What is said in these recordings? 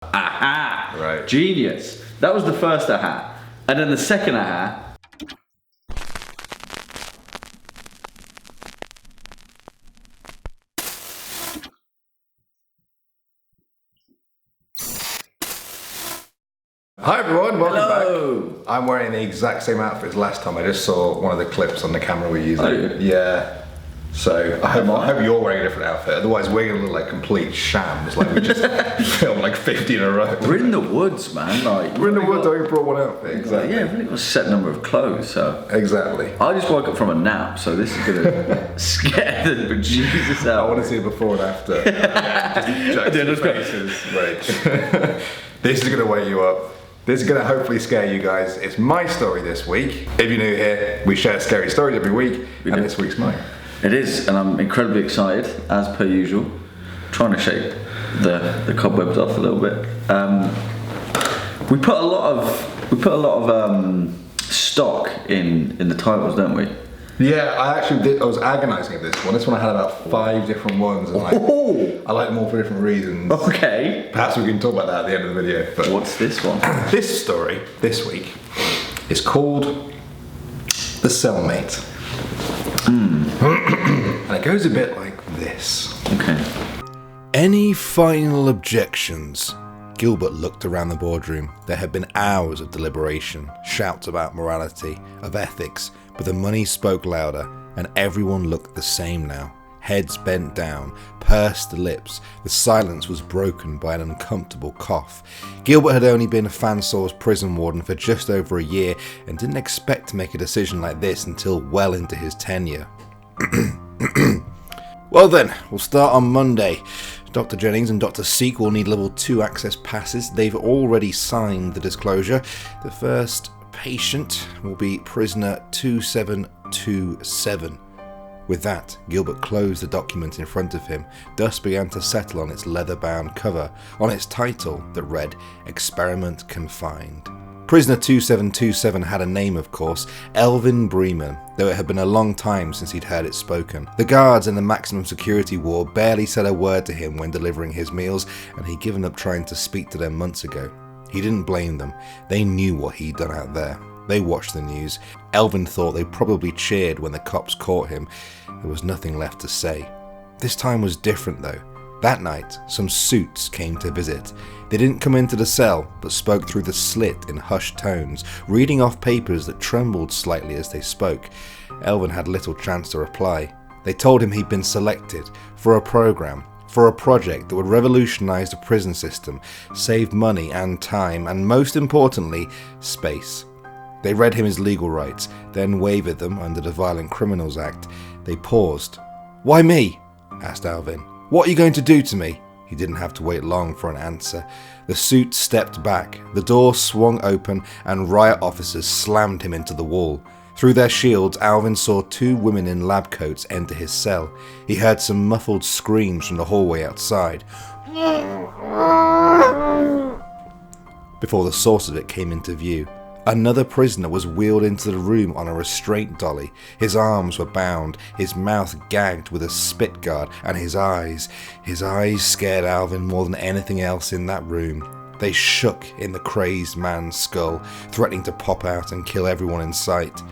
Aha! Right. Genius. That was the first aha. And then the second aha. Hi everyone, welcome Hello. back. I'm wearing the exact same outfit as last time. I just saw one of the clips on the camera we're using. Oh, yeah. Yeah. So I hope you're wearing a different outfit. Otherwise we're gonna look like complete shams, like we just filmed like 50 in a row. We're in the woods, man. Like We're in the woods, I brought one outfit. Exactly. Yeah, we've only got a set number of clothes, so. Exactly. I just woke up from a nap, so this is gonna scare the bejesus out. I want to see it before and after. Just faces. Right. This is gonna wake you up. This is going to hopefully scare you guys. It's my story this week. If you're new here, we share scary stories every week, and this week's mine. It is, and I'm incredibly excited, as per usual. Trying to shake the cobwebs off a little bit. We put a lot of stock in the titles, don't we? Yeah, I was agonising at this one. This one I had about 5 different ones, and I like them all for different reasons. Okay. Perhaps we can talk about that at the end of the video. But what's this one? This story, this week, is called The Cellmate. And it goes a bit like this. Okay. Any final objections? Gilbert looked around the boardroom. There had been hours of deliberation, shouts about morality, of ethics, but the money spoke louder, and everyone looked the same now. Heads bent down, pursed lips. The silence was broken by an uncomfortable cough. Gilbert had only been Fansaw's prison warden for just over a year and didn't expect to make a decision like this until well into his tenure. Well then, we'll start on Monday. Dr. Jennings and Dr. Seek will need level 2 access passes. They've already signed the disclosure. The first patient will be prisoner 2727. With that, Gilbert closed the document in front of him. Dust began to settle on its leather-bound cover, on its title that read, Experiment Confined. Prisoner 2727 had a name, of course, Alvin Bremen, though it had been a long time since he'd heard it spoken. The guards in the maximum security ward barely said a word to him when delivering his meals, and he'd given up trying to speak to them months ago. He didn't blame them. They knew what he'd done out there. They watched the news. Alvin thought they probably cheered when the cops caught him. There was nothing left to say. This time was different though. That night, some suits came to visit. They didn't come into the cell, but spoke through the slit in hushed tones, reading off papers that trembled slightly as they spoke. Alvin had little chance to reply. They told him he'd been selected for a program, for a project that would revolutionize the prison system, save money and time, and most importantly, space. They read him his legal rights, then waived them under the Violent Criminals Act. They paused. "Why me?" asked Alvin. "What are you going to do to me?" He didn't have to wait long for an answer. The suit stepped back, the door swung open, and riot officers slammed him into the wall. Through their shields, Alvin saw 2 women in lab coats enter his cell. He heard some muffled screams from the hallway outside, before the source of it came into view. Another prisoner was wheeled into the room on a restraint dolly. His arms were bound, his mouth gagged with a spit guard, and his eyes scared Alvin more than anything else in that room. They shook in the crazed man's skull, threatening to pop out and kill everyone in sight.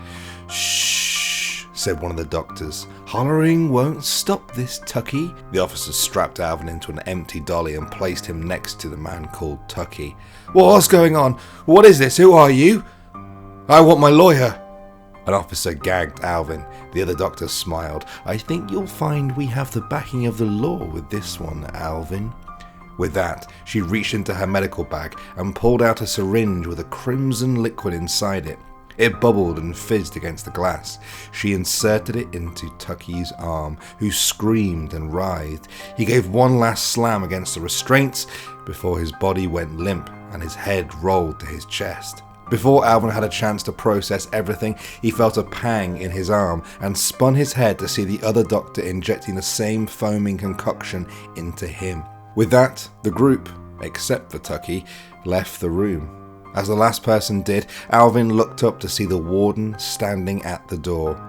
"Shh," said one of the doctors. "Hollering won't stop this, Tucky." The officer strapped Alvin into an empty dolly and placed him next to the man called Tucky. "What's going on? What is this? Who are you?" "I want my lawyer." An officer gagged Alvin. The other doctor smiled. "I think you'll find we have the backing of the law with this one, Alvin." With that, she reached into her medical bag and pulled out a syringe with a crimson liquid inside it. It bubbled and fizzed against the glass. She inserted it into Tucky's arm, who screamed and writhed. He gave one last slam against the restraints before his body went limp and his head rolled to his chest. Before Alvin had a chance to process everything, he felt a pang in his arm and spun his head to see the other doctor injecting the same foaming concoction into him. With that, the group, except for Tucky, left the room. As the last person did, Alvin looked up to see the warden standing at the door.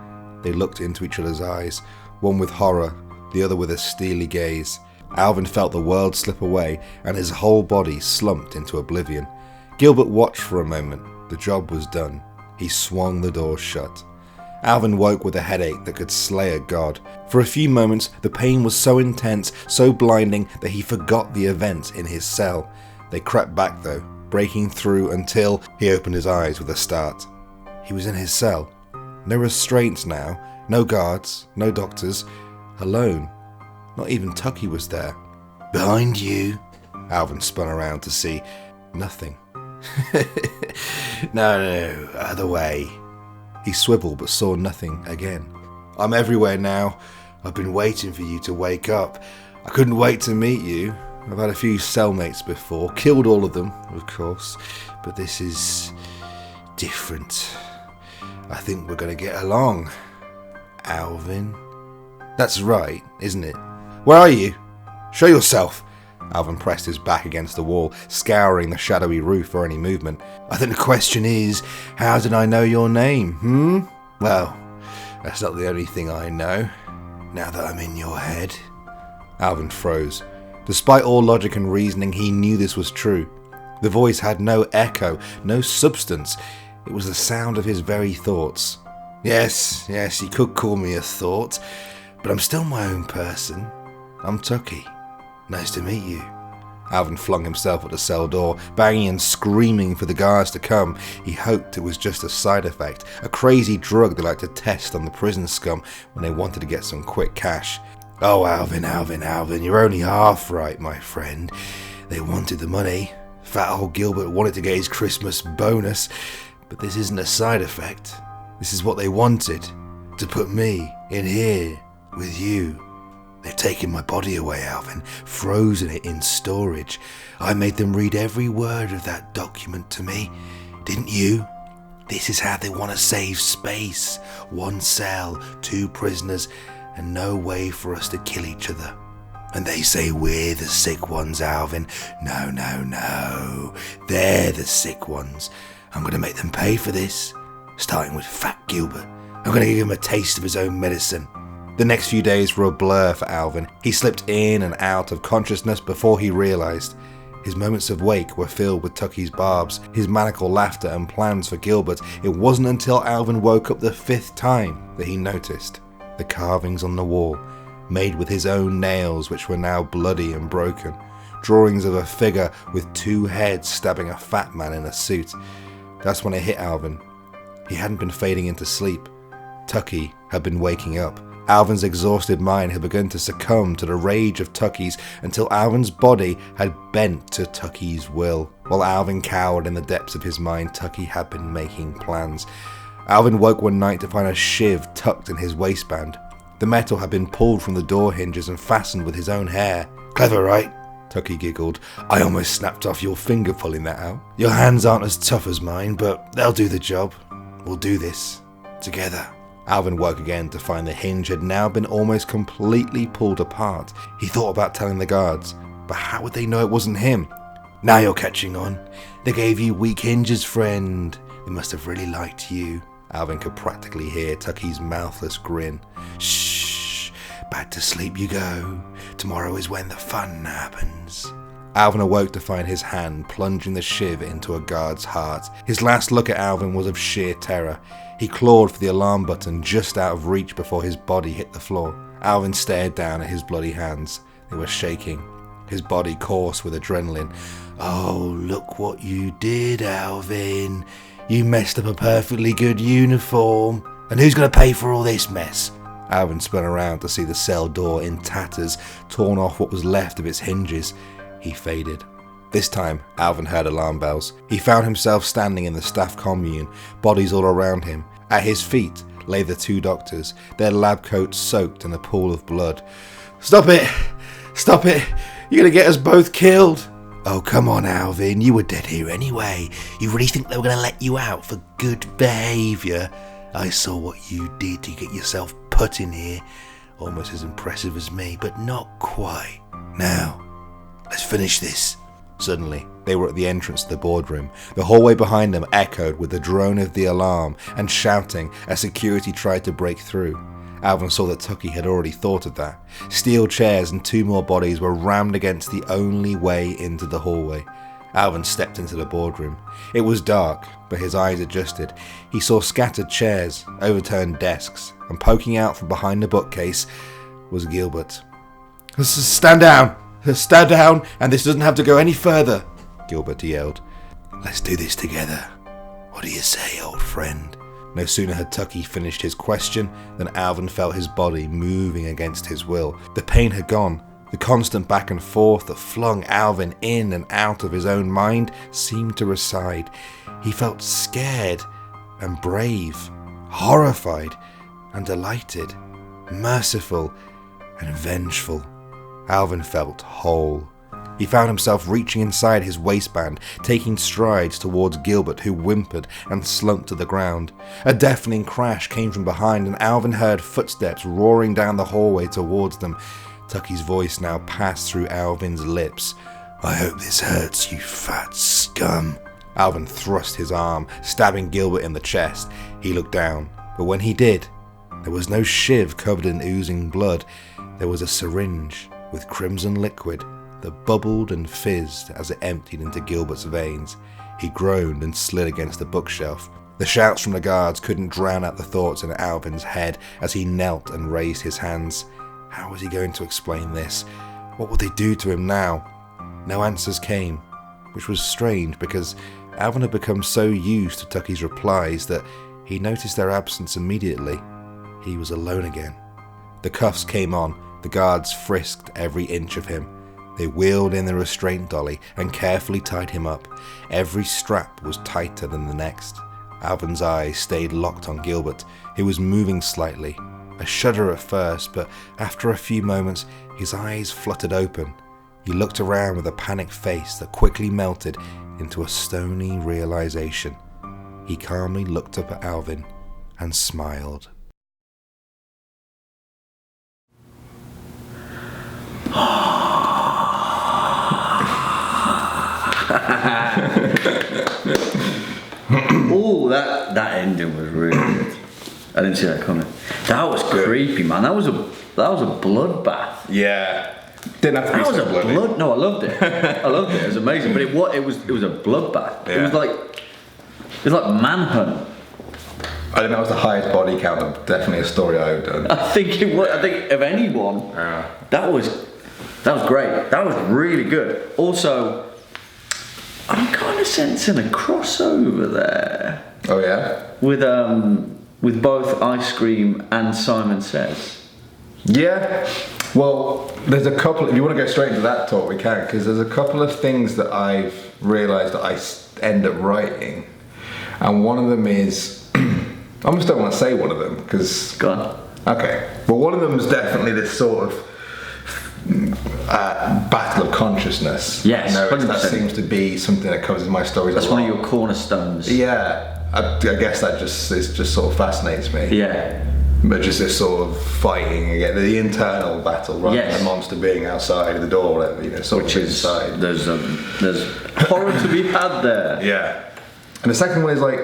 They looked into each other's eyes, one with horror, the other with a steely gaze. Alvin felt the world slip away and his whole body slumped into oblivion. Gilbert watched for a moment. The job was done. He swung the door shut. Alvin woke with a headache that could slay a god. For a few moments, the pain was so intense, so blinding, that he forgot the events in his cell. They crept back though, breaking through until he opened his eyes with a start. He was in his cell. No restraints now, no guards, no doctors. Alone. Not even Tucky was there. "Behind you." Alvin spun around to see nothing. No, other way. He swiveled but saw nothing again. "I'm everywhere now. I've been waiting for you to wake up. I couldn't wait to meet you. I've had a few cellmates before, killed all of them, of course, but this is different. I think we're going to get along. Alvin." "That's right, isn't it? Where are you? Show yourself." Alvin pressed his back against the wall, scouring the shadowy roof for any movement. "I think the question is, how did I know your name, Well, that's not the only thing I know, now that I'm in your head." Alvin froze. Despite all logic and reasoning, he knew this was true. The voice had no echo, no substance. It was the sound of his very thoughts. Yes, you could call me a thought, but I'm still my own person. I'm Tucky. Nice to meet you." Alvin flung himself at the cell door, banging and screaming for the guards to come. He hoped it was just a side effect, a crazy drug they liked to test on the prison scum when they wanted to get some quick cash. "Oh, Alvin, you're only half right, my friend. They wanted the money. Fat old Gilbert wanted to get his Christmas bonus, but this isn't a side effect. This is what they wanted, to put me in here with you. They've taken my body away, Alvin, frozen it in storage. I made them read every word of that document to me. Didn't you? This is how they want to save space. 1 cell, 2 prisoners, and no way for us to kill each other. And they say we're the sick ones, Alvin. No. They're the sick ones. I'm going to make them pay for this, starting with Fat Gilbert. I'm going to give him a taste of his own medicine." The next few days were a blur for Alvin. He slipped in and out of consciousness before he realised. His moments of wake were filled with Tucky's barbs, his maniacal laughter and plans for Gilbert. It wasn't until Alvin woke up the 5th time that he noticed the carvings on the wall, made with his own nails which were now bloody and broken. Drawings of a figure with 2 heads stabbing a fat man in a suit. That's when it hit Alvin. He hadn't been fading into sleep. Tucky had been waking up. Alvin's exhausted mind had begun to succumb to the rage of Tucky's until Alvin's body had bent to Tucky's will. While Alvin cowered in the depths of his mind, Tucky had been making plans. Alvin woke one night to find a shiv tucked in his waistband. The metal had been pulled from the door hinges and fastened with his own hair. "Clever, right?" Tucky giggled. "I almost snapped off your finger pulling that out. Your hands aren't as tough as mine, but they'll do the job. We'll do this together." Alvin woke again to find the hinge had now been almost completely pulled apart. He thought about telling the guards, but how would they know it wasn't him? "Now you're catching on. They gave you weak hinges, friend. They must have really liked you." Alvin could practically hear Tucky's mouthless grin. "Shh, back to sleep you go. Tomorrow is when the fun happens." Alvin awoke to find his hand plunging the shiv into a guard's heart. His last look at Alvin was of sheer terror. He clawed for the alarm button just out of reach before his body hit the floor. Alvin stared down at his bloody hands. They were shaking, his body coarse with adrenaline. "Oh, look what you did, Alvin. You messed up a perfectly good uniform. And who's going to pay for all this mess?" Alvin spun around to see the cell door in tatters, torn off what was left of its hinges. He faded. This time, Alvin heard alarm bells. He found himself standing in the staff commune, bodies all around him. At his feet lay the 2 doctors, their lab coats soaked in a pool of blood. Stop it! You're gonna get us both killed!" "Oh, come on, Alvin, you were dead here anyway. You really think they were gonna let you out for good behaviour? I saw what you did to get yourself put in here. Almost as impressive as me, but not quite. Now, let's finish this." Suddenly, they were at the entrance to the boardroom. The hallway behind them echoed with the drone of the alarm and shouting as security tried to break through. Alvin saw that Tucky had already thought of that. Steel chairs and 2 more bodies were rammed against the only way into the hallway. Alvin stepped into the boardroom. It was dark, but his eyes adjusted. He saw scattered chairs, overturned desks, and poking out from behind the bookcase was Gilbert. Stand down! Stand down, and this doesn't have to go any further, Gilbert yelled. Let's do this together. What do you say, old friend? No sooner had Tucky finished his question than Alvin felt his body moving against his will. The pain had gone. The constant back and forth that flung Alvin in and out of his own mind seemed to recede. He felt scared and brave, horrified and delighted, merciful and vengeful. Alvin felt whole. He found himself reaching inside his waistband, taking strides towards Gilbert, who whimpered and slumped to the ground. A deafening crash came from behind, and Alvin heard footsteps roaring down the hallway towards them. Tucky's voice now passed through Alvin's lips. I hope this hurts, you fat scum. Alvin thrust his arm, stabbing Gilbert in the chest. He looked down, but when he did, there was no shiv covered in oozing blood. There was a syringe with crimson liquid that bubbled and fizzed as it emptied into Gilbert's veins. He groaned and slid against the bookshelf. The shouts from the guards couldn't drown out the thoughts in Alvin's head as he knelt and raised his hands. How was he going to explain this? What would they do to him now? No answers came, which was strange because Alvin had become so used to Tucky's replies that he noticed their absence immediately. He was alone again. The cuffs came on. The guards frisked every inch of him. They wheeled in the restraint dolly and carefully tied him up. Every strap was tighter than the next. Alvin's eyes stayed locked on Gilbert, who was moving slightly. A shudder at first, but after a few moments, his eyes fluttered open. He looked around with a panicked face that quickly melted into a stony realization. He calmly looked up at Alvin and smiled. Oh, that ending was really good. I didn't see that coming. That was creepy, man. That was a bloodbath. Yeah. Didn't have to be so bloody. No, I loved it. I loved it. It was amazing. But it was a bloodbath. Yeah. It was like Manhunt. I think that was the highest body count of definitely a story I've done. I think it was. I think of anyone, that was great. That was really good. Also, I'm kind of sensing a crossover there. Oh yeah. With both Ice Cream and Simon Says. Yeah. Well, there's a couple. If you want to go straight into that talk, we can, because there's a couple of things that I've realised that I end up writing, and one of them is. I almost don't want to say one of them because. Go on. Okay. Well, one of them is definitely this sort of battle of consciousness. Yes, that seems to be something that comes in my stories. That's a lot. one of your cornerstones. Yeah. I guess that just sort of fascinates me. Yeah. But just this sort of fighting again, the internal battle, rather than the monster being outside of the door, whatever, sort of inside. There's horror to be had there. Yeah. And the second one is like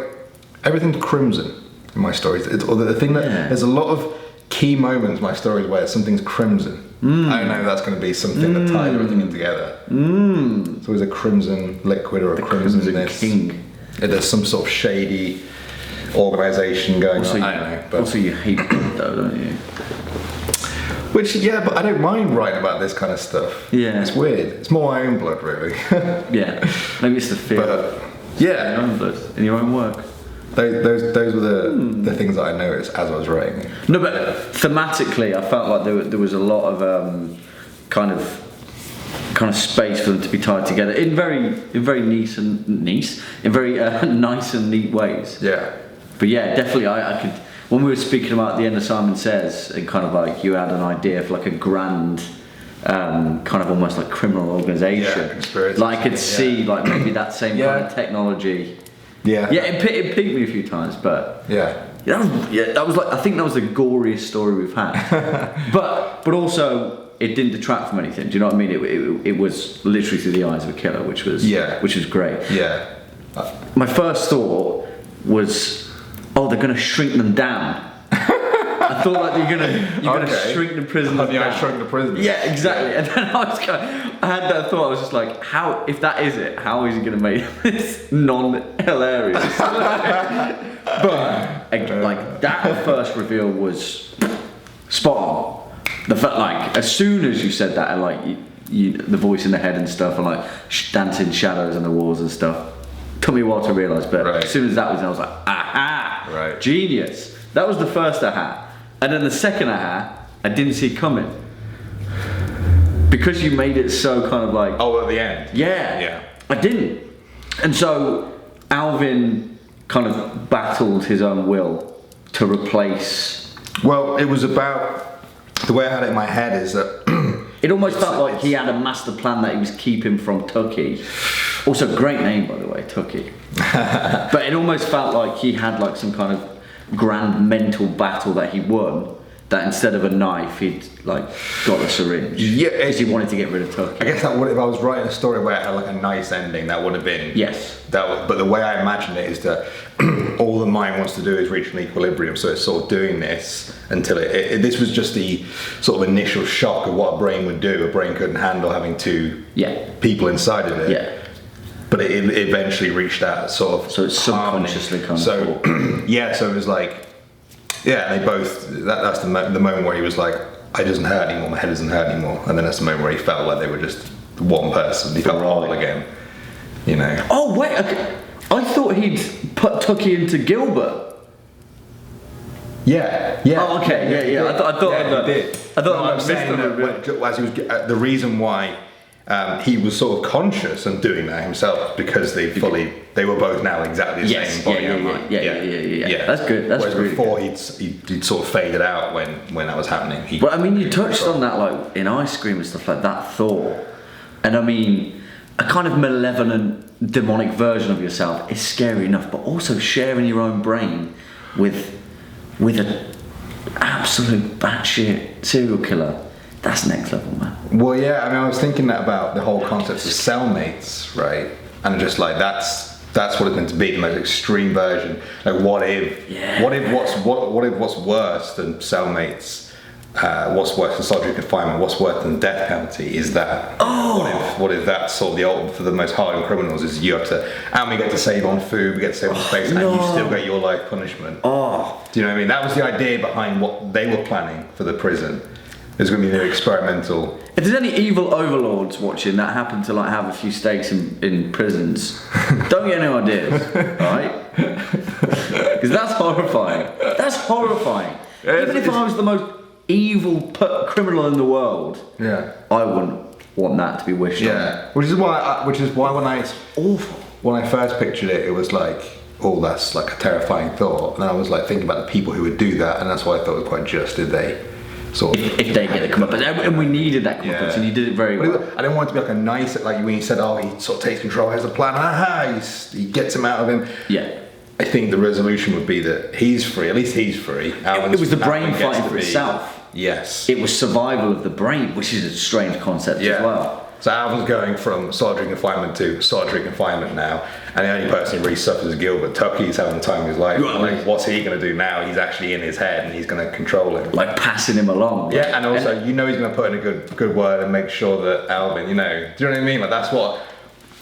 everything's crimson in my stories. Or the thing that there's a lot of key moments in my stories where something's crimson. I don't know if that's going to be something that ties everything in together. It's always a crimson liquid or a crimson this. King. There's some sort of shady organisation going also, on. I don't know. But also, you hate blood, though, don't you? Which, but I don't mind writing about this kind of stuff. Yeah. It's weird. It's more my own blood, really. Yeah. Maybe it's the fear of your own blood in your own work. Those were the things that I noticed as I was writing it. No, but thematically, I felt like there was a lot of kind of space for them to be tied together in very nice and nice and neat ways. Yeah. But yeah, definitely I could. When we were speaking about the end of Simon Says, and kind of like you had an idea of like a grand, kind of almost like criminal organisation. Conspiracy. Like I could see like maybe that same kind of technology. Yeah. Yeah, it piqued me a few times, but yeah. That was like, I think that was the goriest story we've had. but also it didn't detract from anything. Do you know what I mean? It was literally through the eyes of a killer, which was great. Yeah. My first thought was, oh, they're going to shrink them down. I I thought like you're gonna shrink the prison. I shrunk the prison. Yeah, exactly. And then I had that thought. I was just like, how? If that is it, how is he gonna make this non-hilarious? But like that first reveal was spot on. The fact, like, as soon as you said that, and like the voice in the head and stuff, and like dancing shadows on the walls and stuff, took me a while to realise. But as soon as that was, I was like, aha, genius. That was the first aha, and then the second aha, I didn't see coming because you made it so kind of like. Oh, at the end. Yeah. I didn't, and so Alvin kind of battled his own will to replace. Well, it was about. The way I had it in my head is that it almost felt like he had a master plan that he was keeping from Tucky. Also, great name by the way, Tucky. But it almost felt like he had like some kind of grand mental battle that he won. That instead of a knife, he'd like got a syringe. Yeah, because he wanted to get rid of Tucky. I guess that would, if I was writing a story where it had like a nice ending, that would have been. Yes. But the way I imagine it is that all the mind wants to do is reach an equilibrium. So it's sort of doing this until this was just the sort of initial shock of what a brain would do. A brain couldn't handle having two people inside of it. Yeah. But it eventually reached that sort of. So it's subconsciously kind of. So so it was like. Yeah, they both. That's the moment where he was like, "It doesn't hurt anymore. My head doesn't hurt anymore." And then that's the moment where he felt like they were just one person. He felt whole again. You know. Oh wait, okay. I thought he'd put Tucky into Gilbert. Yeah. Oh, okay. Yeah. I thought he did. I thought I'm saying that as he was the reason why he was sort of conscious and doing that himself because they were both now exactly the same body and mind. Yeah. That's good. That's whereas really before good. he'd sort of faded out when that was happening. But I mean, you touched on that like in Ice Cream and stuff like that thought, and I mean, a kind of malevolent, demonic version of yourself is scary enough, but also sharing your own brain with an absolute batshit serial killer. That's next level, man. Well, yeah, I mean, I was thinking that about the whole concept of cellmates, right? And just like that's what it's meant to be, the most extreme version. Like, what if what's worse than cellmates? What's worse than solitary confinement? What's worse than death penalty? Is that what if that's sort of the ultimate for the most hardened criminals? Is you have to, and we get to save on food, we get to save on space, and you still get your life punishment. Do you know what I mean? That was the idea behind what they were planning for the prison. There's going to be no experimental. If there's any evil overlords watching that happen to like have a few stakes in prisons, don't get any ideas, right? Because that's horrifying. That's horrifying. Even if I was the most evil criminal in the world, I wouldn't want that to be wished on. Which is why when it's awful. When I first pictured it, it was like, oh, that's like a terrifying thought. And I was like thinking about the people who would do that, and that's why I thought it was quite just. Did they? Sort of, if they get the comeuppance, and we needed that comeuppance, and you did it very well. I didn't want it to be like a nice, like when you said, oh, he sort of takes control, has a plan, he gets him out of him. Yeah. I think the resolution would be that he's free, at least he's free. It was the brain fighting for itself. Yes. It was survival of the brain, which is a strange concept as well. So Alvin's going from solitary confinement to solitary confinement now, and the only person who really suffers is Gilbert. Tucky's having the time of his life. Like, what's he going to do now? He's actually in his head, and he's going to control him. Like passing him along. Yeah, and also he's going to put in a good word and make sure that Alvin, do you know what I mean? Like that's what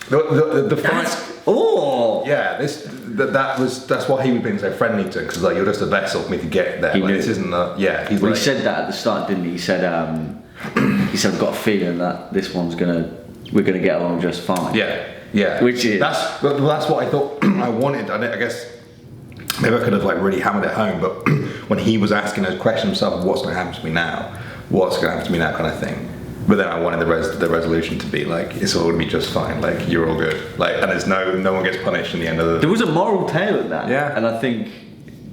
the fight. Oh. Yeah, that's what he was being so friendly to, because like you're just a vessel for me to get there. Like, this isn't the He's he said that at the start, didn't he? He said I've got a feeling that this one's we're gonna get along just fine. Yeah. Which is that's what I thought I wanted. I guess maybe I could have like really hammered it home, but when he was asking those questions himself, what's going to happen to me now? What's going to happen to me now, kind of thing. But then I wanted the resolution to be like, it's all gonna be just fine. Like you're all good. Like, and there's no one gets punished in the end of the. There was a moral tale in that. Yeah. And I think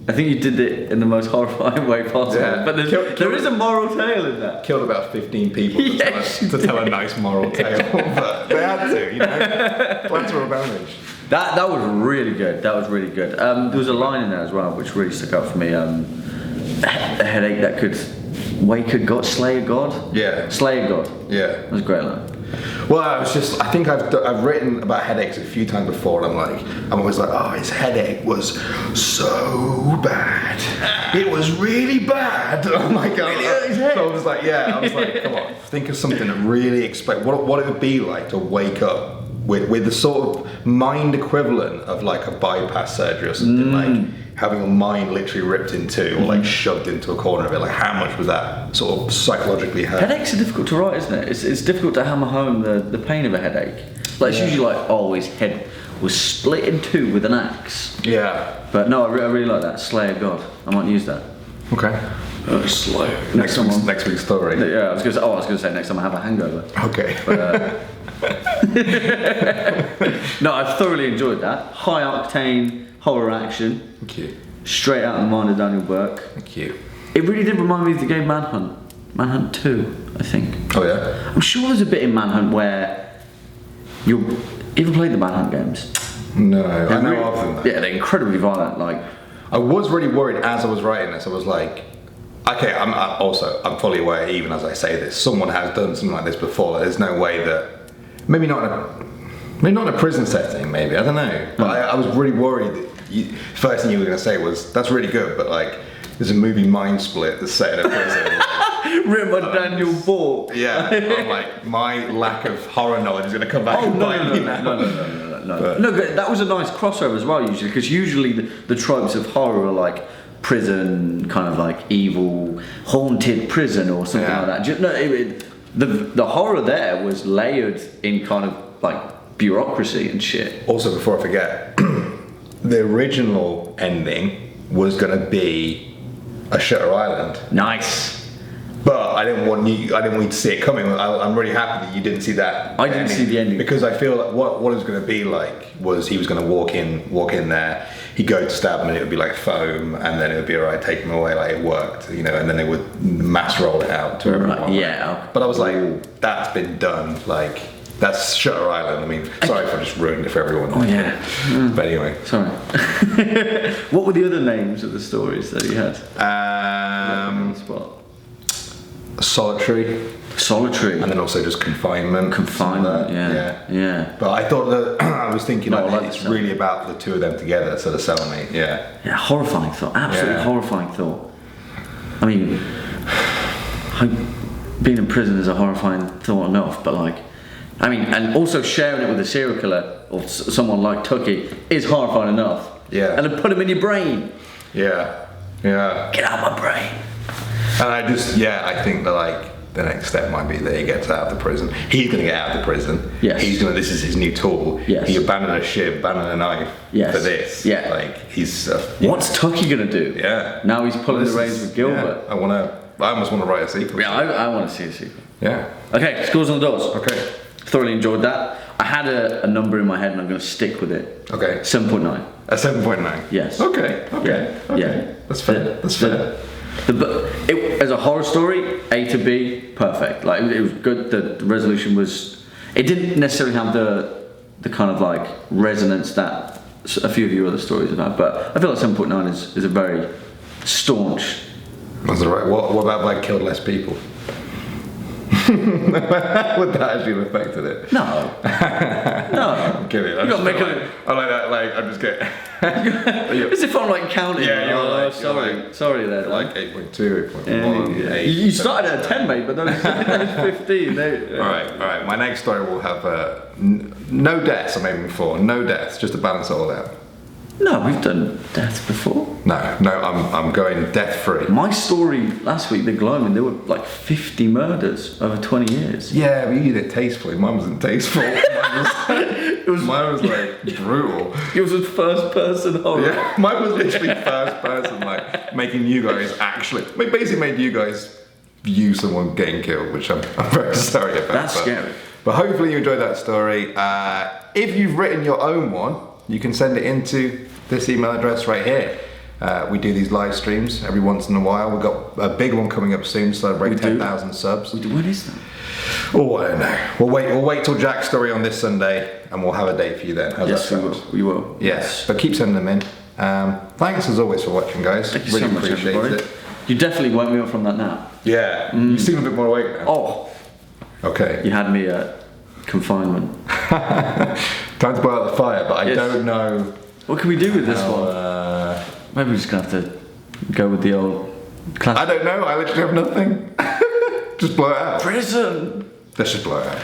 you did it in the most horrifying way possible. Yeah. But there is a moral tale in that. Killed about 15 people to tell a nice moral tale, but they had to, Plans for revenge. That was really good. There was a line in there as well which really stuck out for me. A headache that could wake a god, slay a god. Yeah. Slay a god. Yeah. That was a great line. Well, I think I've written about headaches a few times before, and I'm always like, oh, his headache was so bad. It was really bad. I'm like, so I was like, come on, think of something that really what it would be like to wake up with the sort of mind equivalent of like a bypass surgery or something, like having your mind literally ripped in two or like shoved into a corner of it. Like, how much was that sort of psychologically hurt? Headaches are difficult to write, isn't it? It's difficult to hammer home the pain of a headache. Like, it's usually like, oh, his head was split in two with an axe. Yeah. But no, I really like that. Slayer God. I might use that. Okay. Slayer. Next week's story. Yeah, I was going to say next time I have a hangover. Okay. But, no, I thoroughly enjoyed that. High octane horror action. Thank you. Straight out of the mind of Daniel Burke. Thank you. It really did remind me of the game Manhunt. Manhunt 2, I think. Oh yeah? I'm sure there's a bit in Manhunt where you ever played the Manhunt games? No, I know of them. Yeah, they're incredibly violent. Like, I was really worried as I was writing this. I was like, okay, I'm fully aware, even as I say this, someone has done something like this before. There's no way that, maybe not in a prison setting, maybe, I don't know. But I was really worried that first thing you were going to say was, that's really good, but like, there's a movie Mind Split that's set in a prison. Written by Daniel Burke. Yeah, I'm like, my lack of horror knowledge is going to come back and bite me now. No, that was a nice crossover as well, usually, because usually the tropes of horror are like prison, kind of like evil, haunted prison or something like that. The horror there was layered in kind of like bureaucracy and shit. Also, before I forget, the original ending was going to be a Shutter Island. Nice. But I didn't want you to see it coming. I'm really happy that you didn't see that. I didn't see the ending because I feel like what it was going to be like was he was going to walk in there, he'd go to stab him and it would be like foam, and then it would be alright, take him away, like it worked, and then they would mass roll it out to everyone. Right, yeah. But I was like, that's been done. Like, that's Shutter Island. I mean, sorry if I just ruined it for everyone. Oh yeah. But anyway. Sorry. What were the other names of the stories that you had? Solitary. And then also just confinement. Yeah. But I thought that, I was thinking it's really about the two of them together, so the Cellmate, yeah. Yeah, horrifying thought, absolutely horrifying thought. I mean, being in prison is a horrifying thought enough, but like, I mean, and also sharing it with a serial killer or someone like Tucky is horrifying enough. Yeah. And then put him in your brain. Yeah. Get out of my brain. And I think that like the next step might be that he gets out of the prison. He's going to get out of the prison. Yes. This is his new tool. Yes. He abandoned a ship, abandoned a knife for this. Yeah. Like he's. What's Tucky going to do? Yeah. Now he's pulling the reins with Gilbert. Yeah. I almost want to write a sequel. Yeah, I want to see a sequel. Yeah. Okay, Scores on the Doors. Okay. Thoroughly enjoyed that. I had a number in my head and I'm going to stick with it. Okay. 7.9. A 7.9? Yes. Okay. Yeah. That's fair. As a horror story, A to B, perfect. Like it was good. The resolution was. It didn't necessarily have the kind of like resonance that a few of your other stories have had, but I feel like 7.9 is a very staunch. Was it right? What about like killed less people? Would that actually have affected it? No. I'm kidding. I like that. Like I'm just kidding. As if I'm like counting. Yeah, you're sorry there. Like 8.2, 8.1, 8. You started at 10, mate, but those 15. All right. My next story will have no deaths. I'm aiming for no deaths, just to balance it all out. No, we've done deaths before. No, I'm going death-free. My story last week, the Gloaming, there were like 50 murders over 20 years. Yeah, but you did it tastefully. Mine wasn't tasteful. Mine was like brutal. It was a first-person horror. Yeah, mine was literally first-person, like making you guys basically made you guys view someone getting killed, which I'm very sorry about. That's scary. But hopefully you enjoyed that story. If you've written your own one, you can send it into this email address right here. We do these live streams every once in a while. We've got a big one coming up soon, celebrating 10,000 subs. When is that? Oh, I don't know. We'll wait till Jack's story on this Sunday, and we'll have a date for you then. Yes, we will. Yes, but keep sending them in. Thanks as always for watching, guys. Thank you so much, everybody. It. You definitely woke me up from that nap. Yeah, you seem a bit more awake now. Oh. Okay. You had me at confinement. Time to blow out the fire, but I don't know. What can we do with this one? Maybe we're just gonna have to go with the old classic. I don't know. I literally have nothing. Just blow it out. Prison. Let's just blow it out.